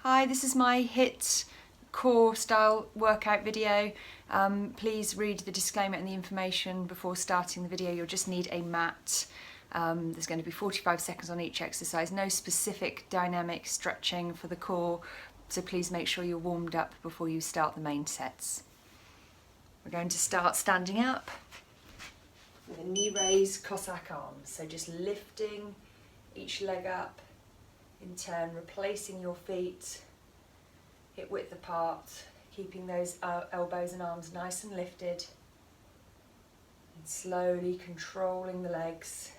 Hi, this is my HIIT Core style workout video. Please read the disclaimer and the information before starting the video. You'll just need a mat. There's going to be 45 seconds on each exercise, no specific dynamic stretching for the core, so please make sure you're warmed up before you start the main sets. We're going to start standing up with a knee raise Cossack arms, so just lifting each leg up, in turn replacing your feet hip width apart, keeping those elbows and arms nice and lifted, and slowly controlling the legs,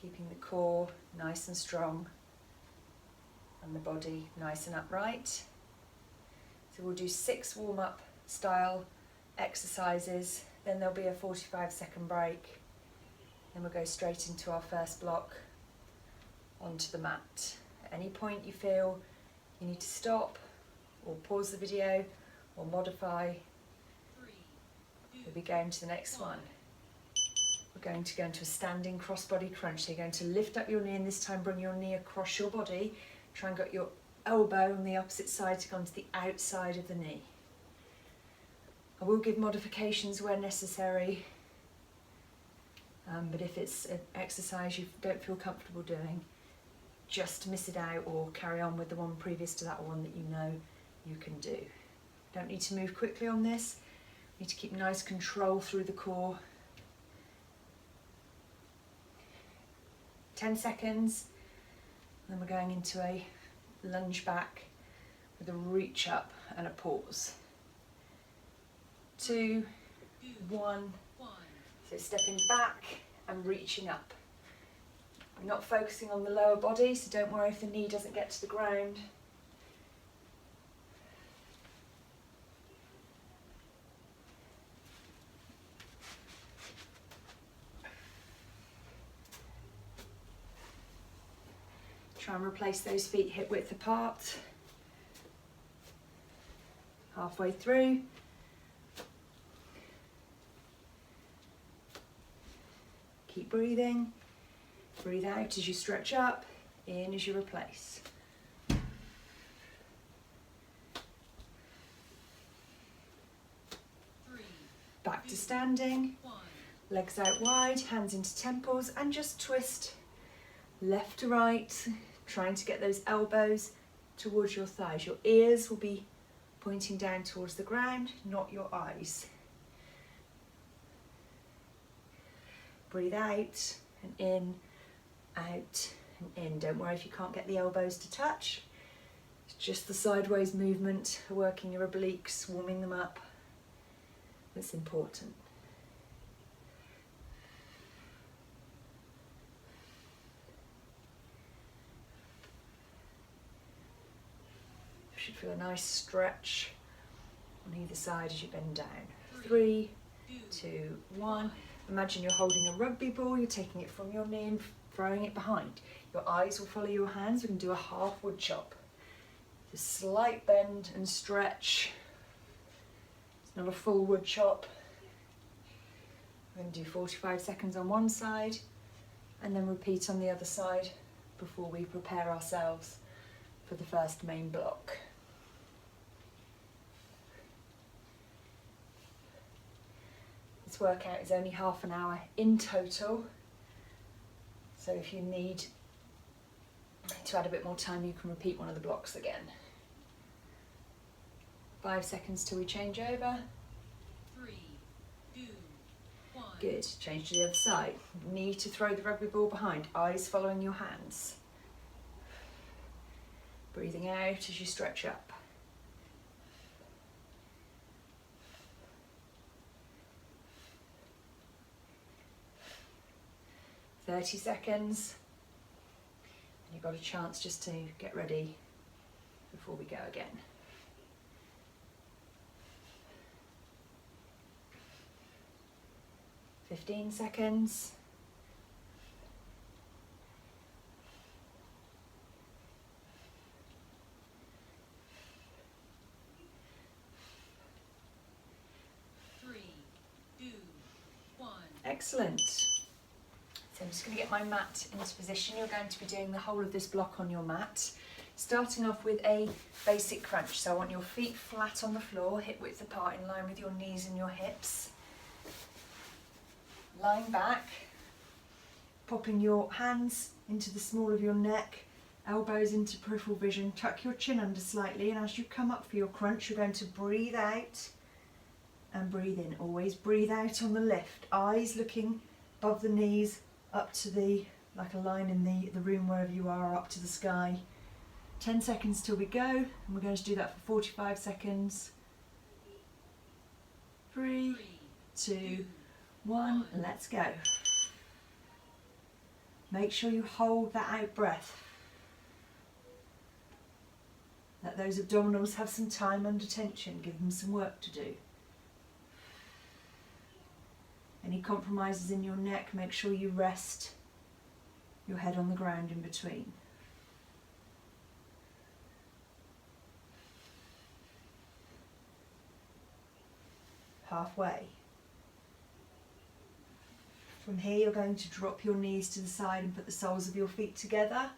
keeping the core nice and strong and the body nice and upright. So we'll do 6 warm-up style exercises, then there'll be a 45-second break, then we'll go straight into our first block onto the mat. At any point you feel you need to stop or pause the video or modify, we'll be going to the next one. We're going to go into a standing crossbody crunch. So you're going to lift up your knee, and this time bring your knee across your body. Try and get your elbow on the opposite side to come to the outside of the knee. I will give modifications where necessary, but if it's an exercise you don't feel comfortable doing, just miss it out or carry on with the one previous to that one that you know you can do. Don't need to move quickly on this. You need to keep nice control through the core. 10 seconds, and then we're going into a lunge back with a reach up and a pause. 2, 1, so stepping back and reaching up. I'm not focusing on the lower body, so don't worry if the knee doesn't get to the ground. Try and replace those feet hip width apart. Halfway through. Keep breathing. Breathe out as you stretch up, in as you replace. Back to standing. Legs out wide, hands into temples, and just twist left to right, trying to get those elbows towards your thighs. Your ears will be pointing down towards the ground, not your eyes. Breathe out and in, out and in. Don't worry if you can't get the elbows to touch. It's just the sideways movement, working your obliques, warming them up. That's important. You should feel a nice stretch on either side as you bend down. 3, 2, 1. Imagine you're holding a rugby ball, you're taking it from your knee and throwing it behind. Your eyes will follow your hands. We can do a half wood chop. A slight bend and stretch. It's not a full wood chop. We're going to do 45 seconds on one side and then repeat on the other side before we prepare ourselves for the first main block. This workout is only half an hour in total, so if you need to add a bit more time, you can repeat one of the blocks again. 5 seconds till we change over. 3, 2, 1. Good. Change to the other side. Knee to throw the rugby ball behind, eyes following your hands. Breathing out as you stretch up. 30 seconds, and you've got a chance just to get ready before we go again. Fifteen seconds. 3, 2, 1. Excellent. So I'm just going to get my mat into position. You're going to be doing the whole of this block on your mat. Starting off with a basic crunch. So I want your feet flat on the floor, hip width apart in line with your knees and your hips. Lying back, popping your hands into the small of your neck, elbows into peripheral vision, tuck your chin under slightly, and as you come up for your crunch, you're going to breathe out and breathe in. Always breathe out on the lift, eyes looking above the knees, up to the, like a line in the room wherever you are, up to the sky. 10 seconds till we go, and we're going to do that for 45 seconds. 3, 2, 1, let's go. Make sure you hold that out breath. Let those abdominals have some time under tension, give them some work to do. Any compromises in your neck, make sure you rest your head on the ground in between. Halfway. From here you're going to drop your knees to the side and put the soles of your feet together.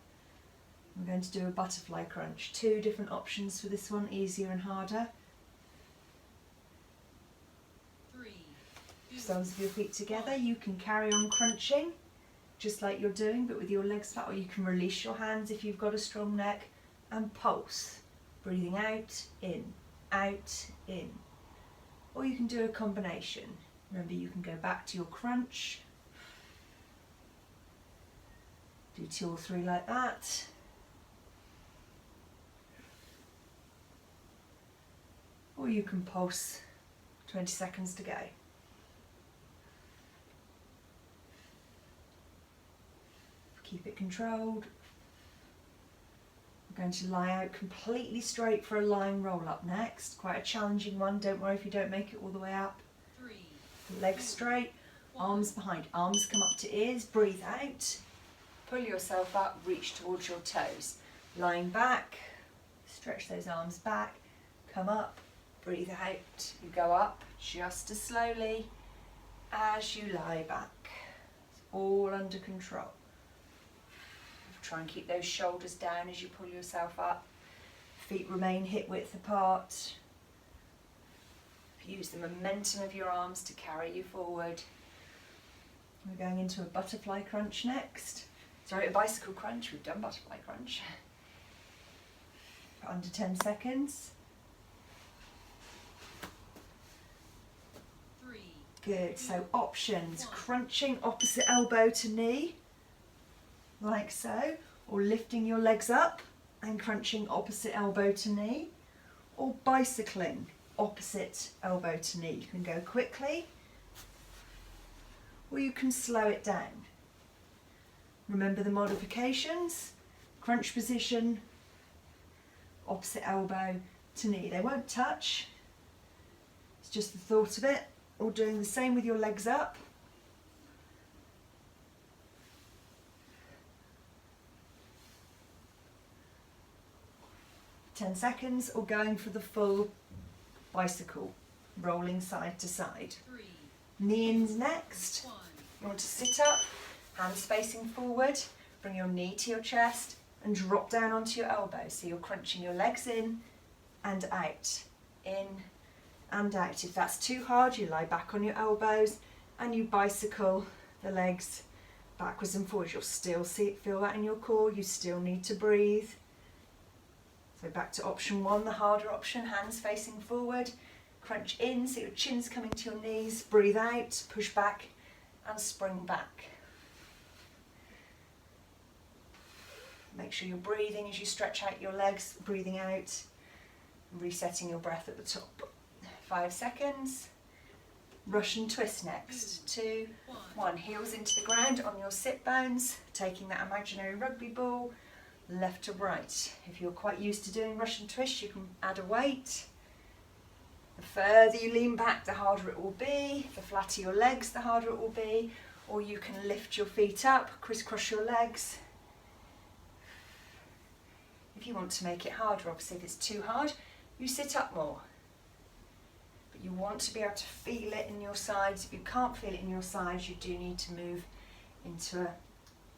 We're going to do a butterfly crunch. 2 different options for this one, easier and harder. 3, 2, Soles of your feet together. You can carry on crunching just like you're doing, but with your legs flat, or you can release your hands if you've got a strong neck and pulse. Breathing out, in, in. Or you can do a combination. Remember, you can go back to your crunch. Do 2 or 3 like that. Or you can pulse. 20 seconds to go. Keep it controlled. We're going to lie out completely straight for a lying roll up next. Quite a challenging one. Don't worry if you don't make it all the way up. 3, Legs straight, arms behind. Arms come up to ears. Breathe out. Pull yourself up, reach towards your toes. Lying back, stretch those arms back. Come up, breathe out. You go up just as slowly as you lie back. It's all under control. Try and keep those shoulders down as you pull yourself up. Feet remain hip width apart. Use the momentum of your arms to carry you forward. We're going into a butterfly crunch next. Sorry, a bicycle crunch. We've done butterfly crunch. For under 10 seconds. 3, Good. So options. Crunching opposite elbow to knee. Like so, or lifting your legs up and crunching opposite elbow to knee, or bicycling opposite elbow to knee. You can go quickly, or you can slow it down. Remember the modifications: crunch position, opposite elbow to knee. They won't touch, it's just the thought of it, or doing the same with your legs up. 10 seconds, or going for the full bicycle, rolling side to side. 3, Knee ins next. 1. You want to sit up, hands facing forward, bring your knee to your chest and drop down onto your elbow. So you're crunching your legs in and out, in and out. If that's too hard, you lie back on your elbows and you bicycle the legs backwards and forwards. You'll still feel that in your core. You still need to breathe. So back to option 1, the harder option, hands facing forward, crunch in, so your chin's coming to your knees, breathe out, push back and spring back. Make sure you're breathing as you stretch out your legs, breathing out, resetting your breath at the top. 5 seconds. Russian twist next. 2, 1. Heels into the ground on your sit bones, taking that imaginary rugby ball. Left to right. If you're quite used to doing Russian twist, you can add a weight. The further you lean back, the harder it will be. The flatter your legs, the harder it will be. Or you can lift your feet up, crisscross your legs. If you want to make it harder, obviously if it's too hard, you sit up more. But you want to be able to feel it in your sides. If you can't feel it in your sides, you do need to move into a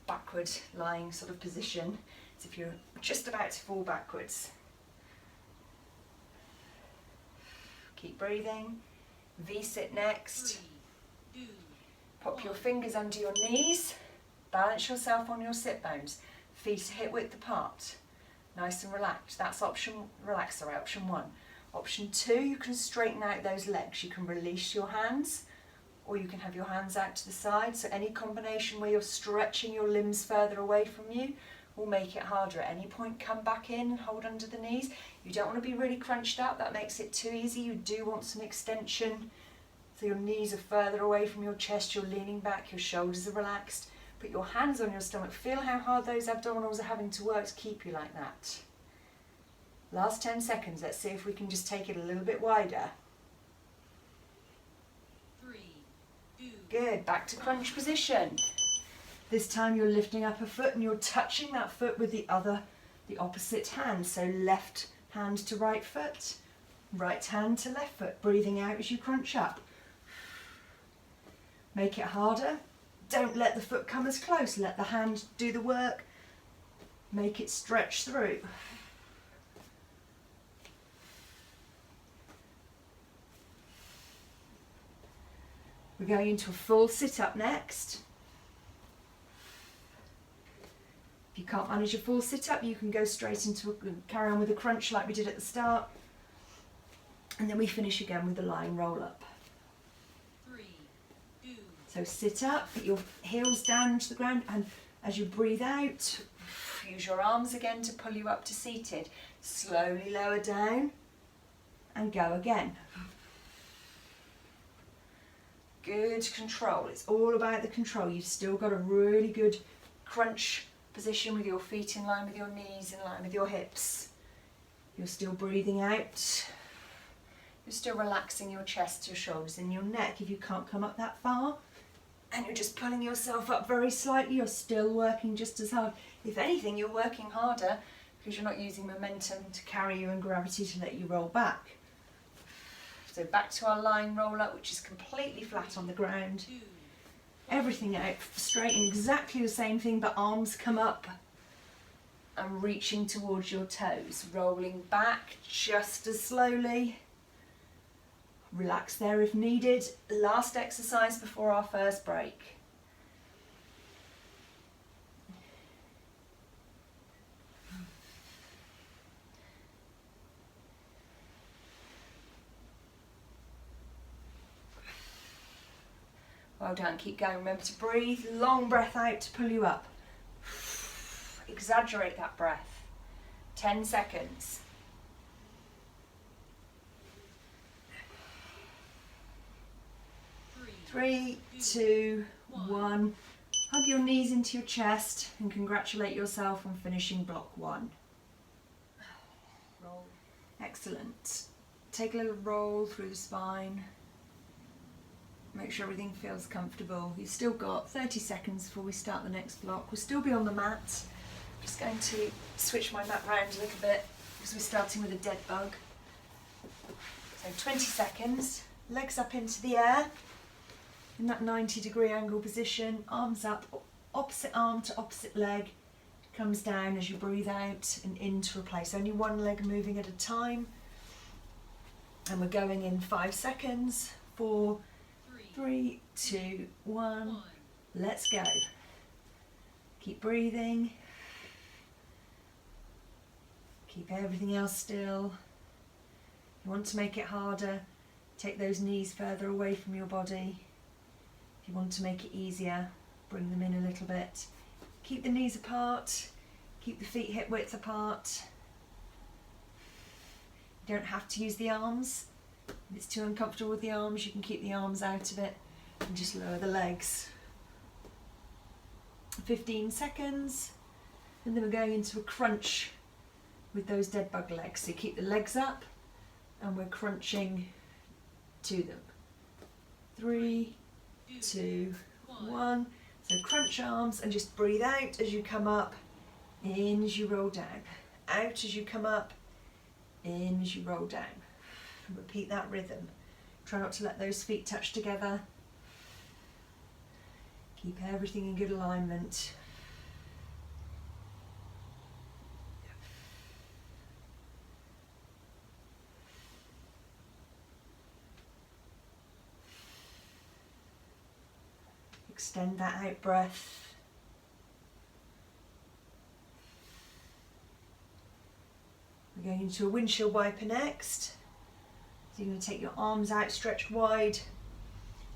backward lying sort of position. as if you're just about to fall backwards. Keep breathing. V-sit next. 3, 2, Pop your fingers under your knees. Balance yourself on your sit bones. Feet hip width apart. Nice and relaxed. That's option 1. Option 2, you can straighten out those legs. You can release your hands, or you can have your hands out to the side. So any combination where you're stretching your limbs further away from you will make it harder. At any point, come back in and hold under the knees. You don't want to be really crunched up. That makes it too easy. You do want some extension. So your knees are further away from your chest. You're leaning back. Your shoulders are relaxed. Put your hands on your stomach. Feel how hard those abdominals are having to work to keep you like that. Last 10 seconds. Let's see if we can just take it a little bit wider. 3, 2, Good. Back to crunch position. This time you're lifting up a foot and you're touching that foot with the opposite hand. So left hand to right foot, right hand to left foot. Breathing out as you crunch up. Make it harder. Don't let the foot come as close. Let the hand do the work. Make it stretch through. We're going into a full sit-up next. If you can't manage a full sit-up, you can go straight into carry on with a crunch like we did at the start. And then we finish again with the lying roll-up. 3, 2, So sit up, put your heels down into the ground, and as you breathe out, use your arms again to pull you up to seated. Slowly lower down and go again. Good control. It's all about the control. You've still got a really good crunch position with your feet in line with your knees, in line with your hips. You're still breathing out. You're still relaxing your chest, your shoulders and your neck if you can't come up that far. And you're just pulling yourself up very slightly. You're still working just as hard. If anything, you're working harder because you're not using momentum to carry you and gravity to let you roll back. So back to our lying roll up, which is completely flat on the ground. 2, Everything out straight and exactly the same thing, but arms come up and reaching towards your toes. Rolling back just as slowly. Relax there if needed. Last exercise before our first break. Well done, keep going. Remember to breathe. Long breath out to pull you up. Exaggerate that breath. 10 seconds. 3, 2, 1. Hug your knees into your chest and congratulate yourself on finishing block 1. Roll. Excellent. Take a little roll through the spine. Make sure everything feels comfortable. You've still got 30 seconds before we start the next block. We'll still be on the mat. I'm just going to switch my mat round a little bit because we're starting with a dead bug. So 20 seconds. Legs up into the air in that 90-degree angle position. Arms up, opposite arm to opposite leg. Comes down as you breathe out and in to replace. Only one leg moving at a time. And we're going in 5 seconds. 4, 3, 2, 1. Let's go. Keep breathing. Keep everything else still. If you want to make it harder, take those knees further away from your body. If you want to make it easier, bring them in a little bit. Keep the knees apart. Keep the feet hip width apart. You don't have to use the arms. If it's too uncomfortable with the arms, you can keep the arms out of it and just lower the legs. 15 seconds, and then we're going into a crunch with those dead bug legs. So keep the legs up and we're crunching to them. 3, 2, 1. So crunch arms and just breathe out as you come up, in as you roll down, out as you come up, in as you roll down. Repeat that rhythm. Try not to let those feet touch together. Keep everything in good alignment. Extend that out breath. We're going into a windshield wiper next. So you're going to take your arms out, stretched wide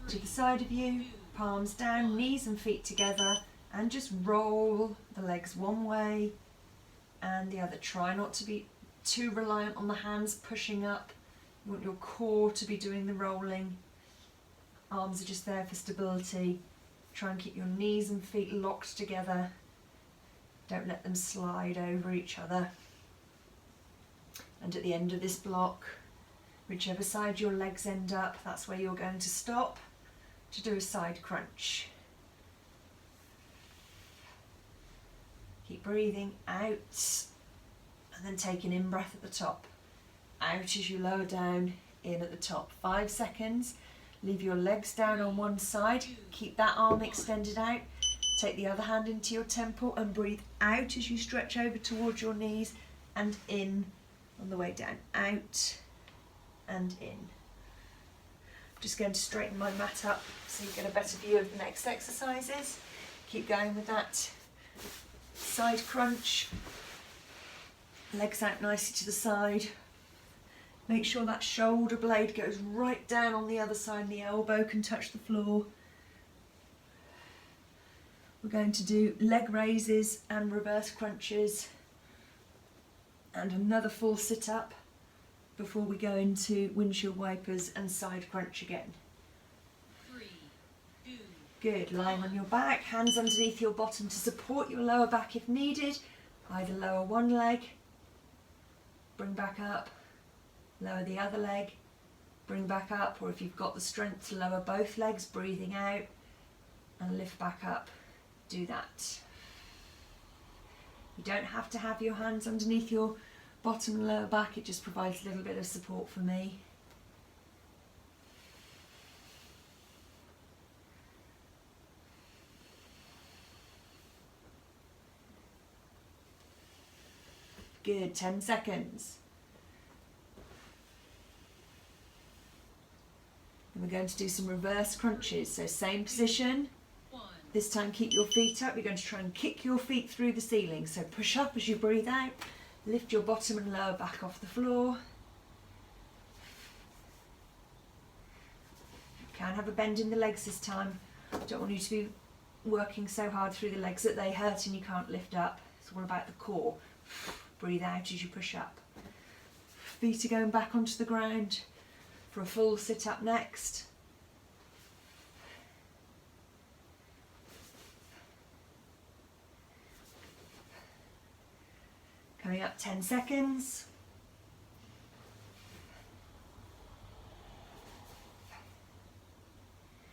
to the side of you, palms down, knees and feet together, and just roll the legs one way and the other. Try not to be too reliant on the hands pushing up. You want your core to be doing the rolling. Arms are just there for stability. Try and keep your knees and feet locked together. Don't let them slide over each other. And at the end of this block, whichever side your legs end up, that's where you're going to stop to do a side crunch. Keep breathing out and then take an in-breath at the top. Out as you lower down, in at the top. 5 seconds. Leave your legs down on one side. Keep that arm extended out. Take the other hand into your temple and breathe out as you stretch over towards your knees and in on the way down. Out and in. Just going to straighten my mat up so you get a better view of the next exercises. Keep going with that side crunch. Legs out nicely to the side. Make sure that shoulder blade goes right down on the other side and the elbow can touch the floor. We're going to do leg raises and reverse crunches and another full sit up before we go into windshield wipers and side crunch again. 3, 2, Good, lying on your back, hands underneath your bottom to support your lower back if needed. Either lower one leg, bring back up, lower the other leg, bring back up, or if you've got the strength to lower both legs, breathing out and lift back up, do that. You don't have to have your hands underneath your bottom and lower back, it just provides a little bit of support for me. Good, 10 seconds. And we're going to do some reverse crunches, so same position. 1. This time keep your feet up. You're going to try and kick your feet through the ceiling. So push up as you breathe out. Lift your bottom and lower back off the floor. You can have a bend in the legs this time. Don't want you to be working so hard through the legs that they hurt and you can't lift up. It's all about the core. Breathe out as you push up. Feet are going back onto the ground for a full sit up next. Coming up 10 seconds.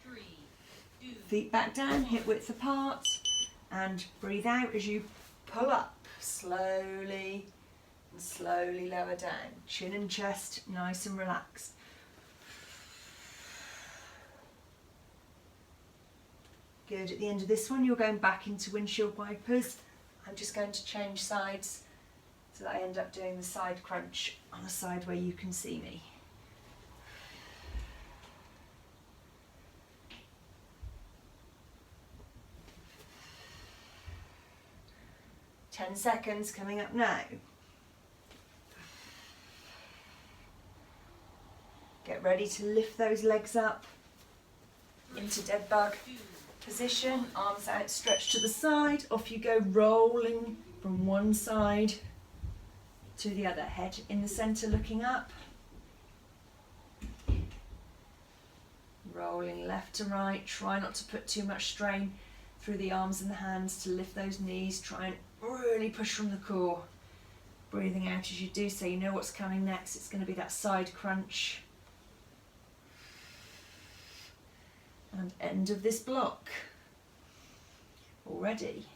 Three, 2, Feet back down, hip width apart, and breathe out as you pull up slowly and slowly lower down. Chin and chest nice and relaxed. Good. At the end of this one, you're going back into windshield wipers. I'm just going to change sides so that I end up doing the side crunch on the side where you can see me. Ten seconds coming up now. Get ready to lift those legs up into dead bug position, arms outstretched to the side. Off you go, rolling from one side to the other, head in the centre looking up. Rolling left to right, try not to put too much strain through the arms and the hands to lift those knees, try and really push from the core. Breathing out as you do so you know what's coming next, it's going to be that side crunch. And end of this block already.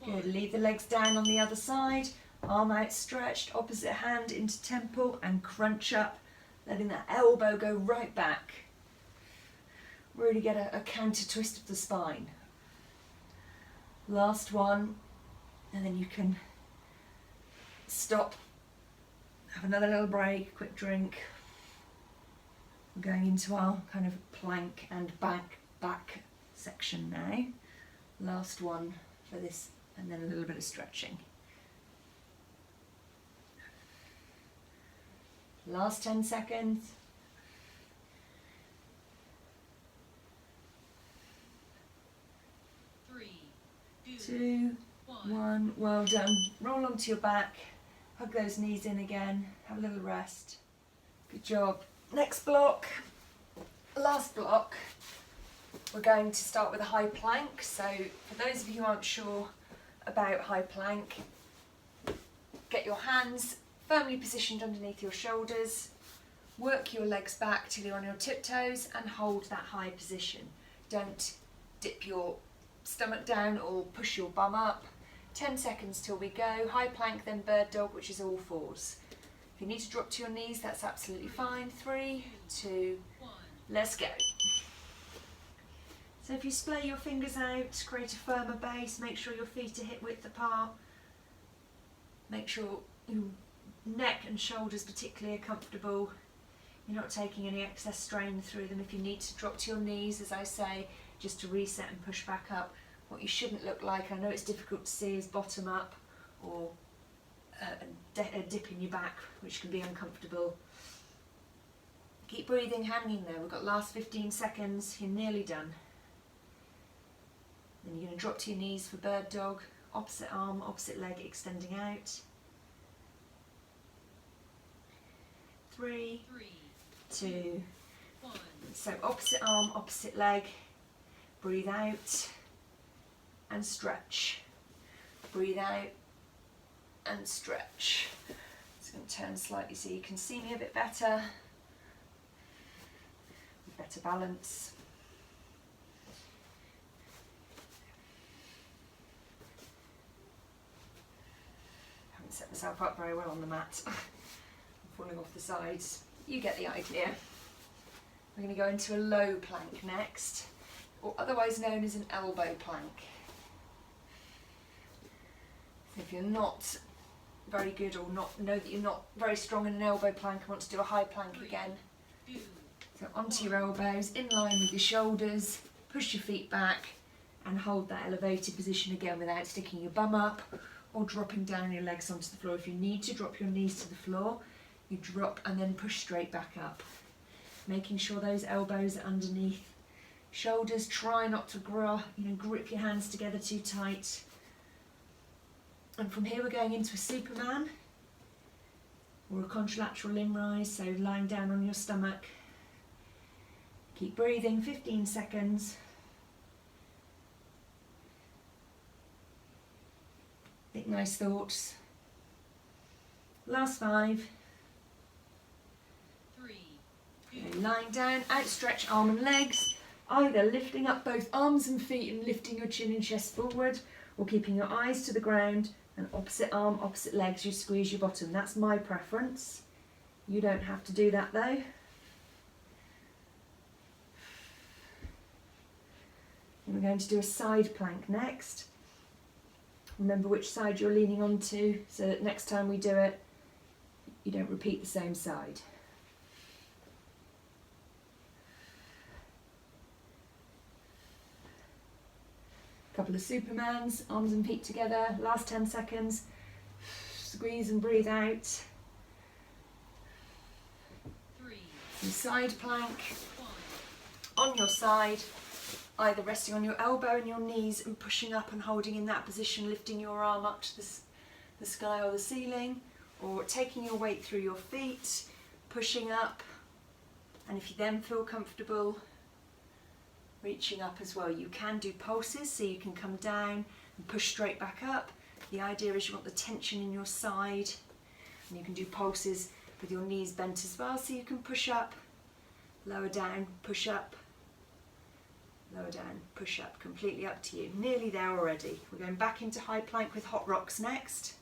Good, leave the legs down on the other side, arm outstretched, opposite hand into temple and crunch up, letting that elbow go right back. Really get a counter twist of the spine. Last one, and then you can stop, have another little break, quick drink. We're going into our kind of plank and back section now. Last one for this, and then a little bit of stretching. Last 10 seconds. 3, 2, 1. Well done. Roll onto your back. Hug those knees in again. Have a little rest. Good job. Next block. Last block. We're going to start with a high plank. So for those of you who aren't sure about high plank, get your hands firmly positioned underneath your shoulders. Work your legs back till you're on your tiptoes and hold that high position. Don't dip your stomach down or push your bum up. 10 seconds till we go. High plank, then bird dog, which is all fours. If you need to drop to your knees, that's absolutely fine. 3, 2, 1. let's go. So if you splay your fingers out, create a firmer base, make sure your feet are hip width apart. Make sure your neck and shoulders particularly are comfortable. You're not taking any excess strain through them. If you need to drop to your knees, as I say, just to reset and push back up. What you shouldn't look like, I know it's difficult to see, is bottom up or a dip in your back, which can be uncomfortable. Keep breathing, hanging there. We've got last 15 seconds. You're nearly done. Then you're going to drop to your knees for bird dog. Opposite arm, opposite leg extending out. 3, 2, 1. so opposite arm, opposite leg. Breathe out and stretch. Breathe out and stretch. It's going to turn slightly so you can see me a bit better. With better balance. Haven't set myself up very well on the mat. I'm falling off the sides. You get the idea. We're going to go into a low plank next, or otherwise known as an elbow plank. So if you're not very good or know that you're not very strong in an elbow plank and want to do a high plank again, 2, so onto your elbows, in line with your shoulders, push your feet back and hold that elevated position again without sticking your bum up or dropping down your legs onto the floor. If you need to drop your knees to the floor, you drop and then push straight back up. Making sure those elbows are underneath shoulders. Try not to grip your hands together too tight. And from here we're going into a Superman or a contralateral limb rise, so lying down on your stomach. Keep breathing, 15 seconds. Think nice thoughts. Last 5. 3, Okay, lying down, outstretch arm and legs, either lifting up both arms and feet and lifting your chin and chest forward, or keeping your eyes to the ground and opposite arm, opposite legs, you squeeze your bottom. That's my preference. You don't have to do that though. And we're going to do a side plank next. Remember which side you're leaning onto so that next time we do it, you don't repeat the same side. Couple of Supermans, arms and feet together, last 10 seconds. Squeeze and breathe out. 3, And side plank 1. on your side, either resting on your elbow and your knees and pushing up and holding in that position, lifting your arm up to the sky or the ceiling, or taking your weight through your feet, pushing up, and if you then feel comfortable, reaching up as well. You can do pulses, so you can come down and push straight back up. The idea is you want the tension in your side, and you can do pulses with your knees bent as well, so you can push up, lower down, push up, lower down, push up, completely up to you. Nearly there already. We're going back into high plank with hot rocks next.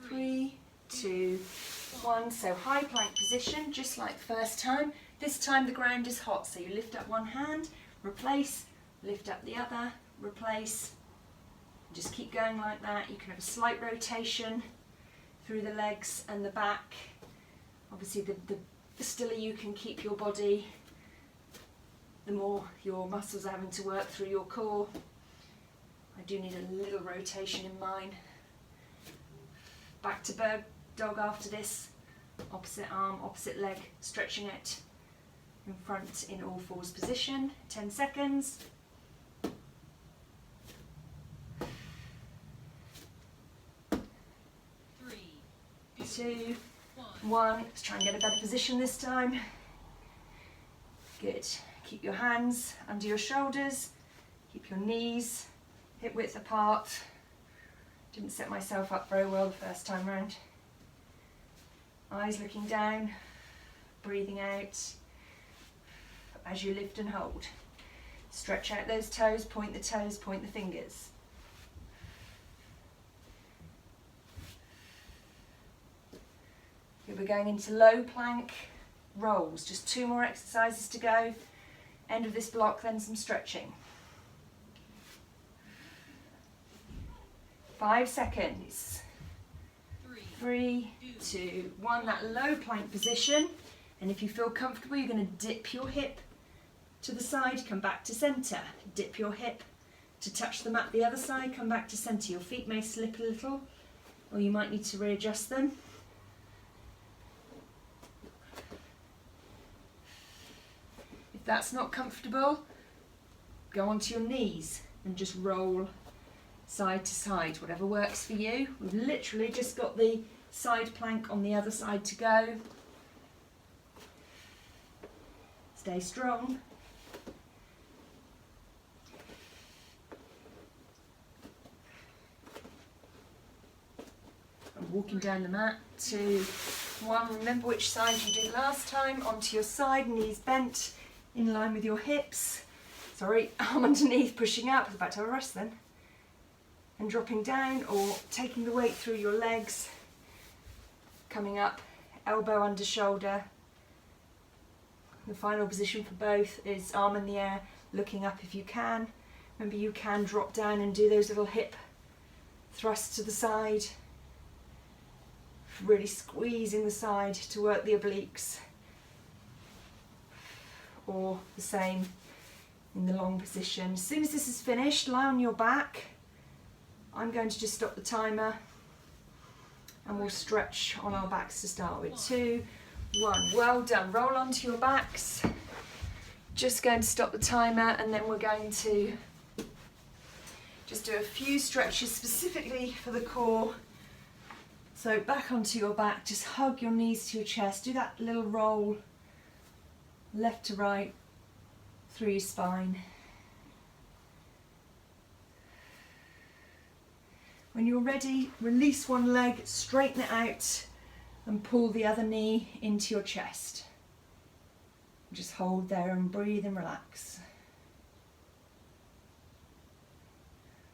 3, 2, 1. So high plank position, just like first time. This time the ground is hot, so you lift up one hand, replace, lift up the other, replace. Just keep going like that. You can have a slight rotation through the legs and the back. Obviously the stiller you can keep your body, the more your muscles are having to work through your core. I do need a little rotation in mine. Back to bird dog after this. Opposite arm, opposite leg, stretching it in front in all fours position. 10 seconds. 2, 1. Let's try and get a better position this time. Good. Keep your hands under your shoulders. Keep your knees hip width apart. Didn't set myself up very well the first time round. Eyes looking down. Breathing out as you lift and hold. Stretch out those toes, point the fingers. We're going into low plank rolls. Just 2 more exercises to go. End of this block, then some stretching. 5 seconds. 3, 2, 1. That low plank position. And if you feel comfortable, you're going to dip your hip to the side, come back to centre. Dip your hip to touch the mat the other side, come back to centre. Your feet may slip a little, or you might need to readjust them. If that's not comfortable, go onto your knees and just roll side to side, whatever works for you. We've literally just got the side plank on the other side to go. Stay strong. And walking down the mat. 2, 1. Remember which side you did last time. Onto your side, knees bent, in line with your hips. Sorry, arm underneath, pushing up. I was about to have a rest then. And dropping down or taking the weight through your legs. Coming up, elbow under shoulder. The final position for both is arm in the air, looking up if you can. Remember, you can drop down and do those little hip thrusts to the side. Really squeezing the side to work the obliques. Or the same in the long position. As soon as this is finished, lie on your back. I'm going to just stop the timer and we'll stretch on our backs to start with. 2, 1. Well done. Roll onto your backs. Just going to stop the timer and then we're going to just do a few stretches specifically for the core. So back onto your back, just hug your knees to your chest. Do that little roll left to right through your spine. When you're ready, release one leg, straighten it out and pull the other knee into your chest. Just hold there and breathe and relax.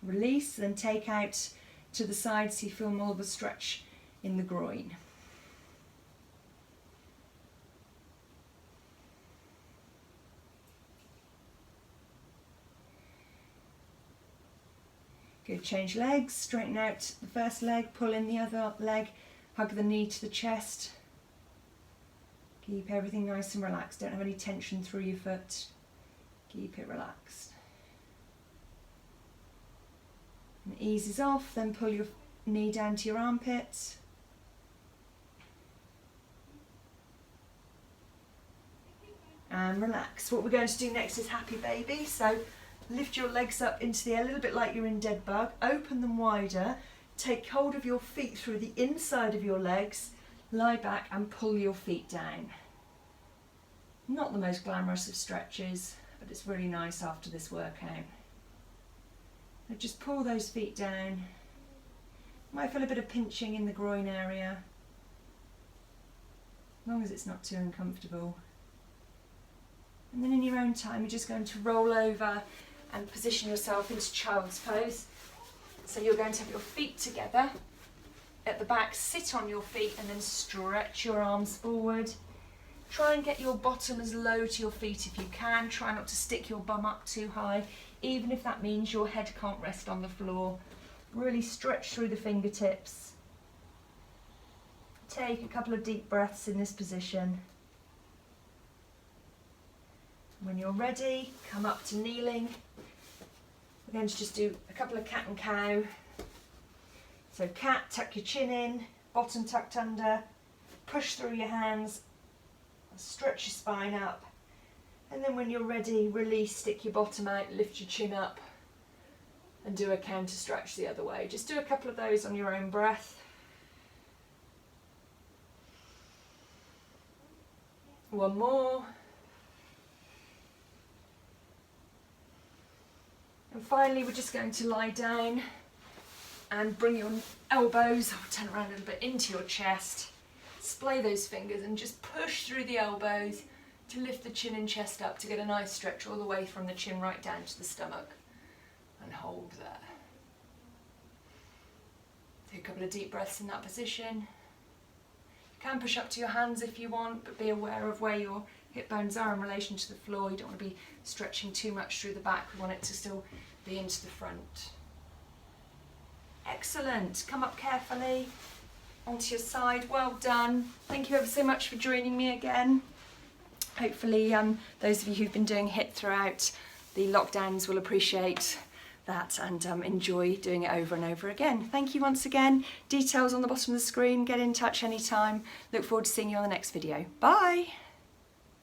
Release, then take out to the side so you feel more of a stretch in the groin. Good, change legs, straighten out the first leg, pull in the other leg, hug the knee to the chest. Keep everything nice and relaxed, don't have any tension through your foot. Keep it relaxed. And it eases off, then pull your knee down to your armpit. And relax. What we're going to do next is happy baby. So lift your legs up into the air, a little bit like you're in dead bug. Open them wider. Take hold of your feet through the inside of your legs. Lie back and pull your feet down. Not the most glamorous of stretches, but it's really nice after this workout. So just pull those feet down. Might feel a bit of pinching in the groin area, as long as it's not too uncomfortable. And then in your own time, you're just going to roll over and position yourself into child's pose. So you're going to have your feet together at the back, sit on your feet and then stretch your arms forward. Try and get your bottom as low to your feet if you can. Try not to stick your bum up too high, even if that means your head can't rest on the floor. Really stretch through the fingertips. Take a couple of deep breaths in this position. When you're ready, come up to kneeling. We're going to just do a couple of cat and cow. So cat, tuck your chin in, bottom tucked under, push through your hands, stretch your spine up, and then when you're ready, release, stick your bottom out, lift your chin up, and do a counter stretch the other way. Just do a couple of those on your own breath. One more. And finally, we're just going to lie down and bring your elbows, turn around a little bit, into your chest. Splay those fingers and just push through the elbows to lift the chin and chest up to get a nice stretch all the way from the chin right down to the stomach. And hold there. Take a couple of deep breaths in that position. You can push up to your hands if you want, but be aware of where your hip bones are in relation to the floor. You don't want to be stretching too much through the back. We want it to still be into the front. Excellent. Come up carefully onto your side. Well done. Thank you ever so much for joining me again. Hopefully those of you who've been doing HIIT throughout the lockdowns will appreciate that and enjoy doing it over and over again. Thank you once again. Details on the bottom of the screen. Get in touch anytime. Look forward to seeing you on the next video. Bye.